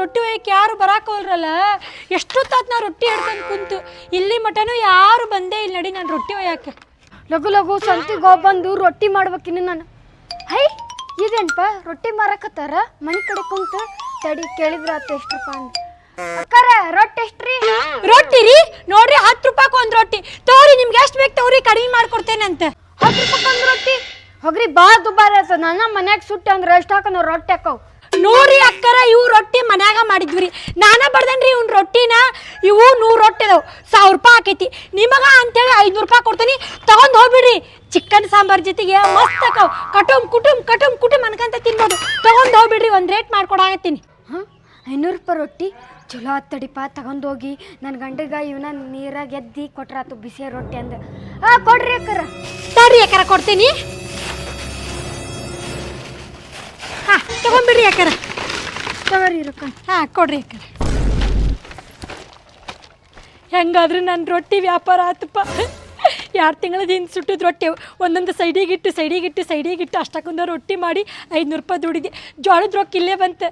ರೊಟ್ಟಿ ಒಯ್ಯಕ್ಕೆ ಯಾರು ಬರಾಕೋಲ್ರಲ್ಲ. ಎಷ್ಟೊತ್ತಾತ್ ನಾ ರೊಟ್ಟಿ ಹಿಡ್ಕೊಂಡು ಕುಂತು ಇಲ್ಲಿ ಮಟನೂ ಯಾರು ಬಂದೇ ಇಲ್ಲ. ನಡಿ ನಾನು ರೊಟ್ಟಿ ಒಯ್ಯಾಕೆ. ಲಘು ಲಘು ಸಂತಿಗೆ ಹೋಗ್ಬಂದು ರೊಟ್ಟಿ ಮಾಡ್ಬೇಕಿನ್ನು ನಾನು. ಹೈ ಇದೇನಪ್ಪ ರೊಟ್ಟಿ ಮಾರಕತ್ತಾರ ಮನೆ ಕಡೆ ಕುಂತು ತಡಿ ಕೇಳಿದ್ರ ಆತ ಎಷ್ಟು ರೂಪಾಯಿ ಅಂದ. ಅಕ್ಕಾರ ರೊಟ್ಟಿ ಎಷ್ಟ್ರಿ? ರೊಟ್ಟಿ ರೀ ನೋಡ್ರಿ 10 ರೂಪಾಯಿ ಒಂದು ರೊಟ್ಟಿ ತಗೋರಿ. ನಿಮ್ಗೆ ಎಷ್ಟು ಬೇಕು ತಗೋರಿ, ಕಡಿಮೆ ಮಾಡ್ಕೊಡ್ತೇನೆ ಅಂತ. 10 ರೂಪಾಯಿ ಒಂದು ರೊಟ್ಟಿ ಹೋಗ್ರಿ ಭಾಳ ದುಬಾರಿ ಆಯ್ತದ. ನನ್ನ ಮನ್ಯಾಗ ಸುಟ್ಟಿ ಅಂದ್ರೆ ಎಷ್ಟು ಹಾಕ ನಾವು ರೊಟ್ಟಿ ಹಾಕವು. ನೋಡ್ರಿ ಅಕ್ಕರ ಇವು ರೊಟ್ಟಿ ಮನ್ಯಾಗ ಮಾಡಿದ್ವಿ. ನಾನಾ ಬರ್ದೇನ್ರಿ ಇವ್ನ ರೊಟ್ಟಿನ. ಇವು 100 ರೊಟ್ಟಿ ಅದಾವು, 1000 ರೂಪಾಯಿ ಆಕೈತಿ. ನಿಮಗ ಅಂತೇಳಿ 500 ರೂಪಾಯಿ ಕೊಡ್ತೀನಿ, ತಗೊಂಡ್ ಹೋಗ್ಬಿಡ್ರಿ. ಚಿಕನ್ ಸಾಂಬಾರ್ ಜೊತೆಗೆ ಮಸ್ತ್ ಅಕ್ಕವ್. ಕಟುಮ್ ಕುಟುಂಬ ಅನ್ಕಂತ ತಿನ್ಬೋದು. ತಗೊಂಡ್ ಹೋಗ್ಬಿಡ್ರಿ, ಒಂದು ರೇಟ್ ಮಾಡ್ಕೊಡಾಕತ್ತೀನಿ. ಹಾಂ 500 ರೂಪಾಯಿ ರೊಟ್ಟಿ ಚಲೋ ಆತಡಿಪ್ಪ. ತಗೊಂಡೋಗಿ ನನ್ನ ಗಂಡಗ ಇವನ ನೀರಾಗ ಎದ್ದಿ ಕೊಟ್ರಾತು ಬಿಸಿ ರೊಟ್ಟಿ ಅಂದ. ಕೊಡ್ರಿ ಅಕ್ಕರ. ತಡ್ರಿ ಅಕ್ಕರ ಕೊಡ್ತೀನಿ. ಹಾಂ ತಗೊಂಡ್ಬಿಡ್ರಿ ಅಕ್ಕರ. ತಗೋರಿ ರೊಕ್ಕ. ಹಾಂ ಕೊಡ್ರಿ ಅಕ್ಕರ. ಹೆಂಗಾದ್ರೂ ನನ್ನ ರೊಟ್ಟಿ ವ್ಯಾಪಾರ ಆತಪ್ಪ. 2 ತಿಂಗಳದ ಹಿಂದೆ ಸುಟ್ಟಿದ ರೊಟ್ಟಿ ಒಂದೊಂದು ಸೈಡಿಗಿಟ್ಟು ಅಷ್ಟಕ್ಕೊಂದು ರೊಟ್ಟಿ ಮಾಡಿ 500 ರೂಪಾಯಿ ದುಡಿದೆ. ಜೋಳದ ರೊಕ್ಕ ಇಲ್ಲೇ ಬಂತು.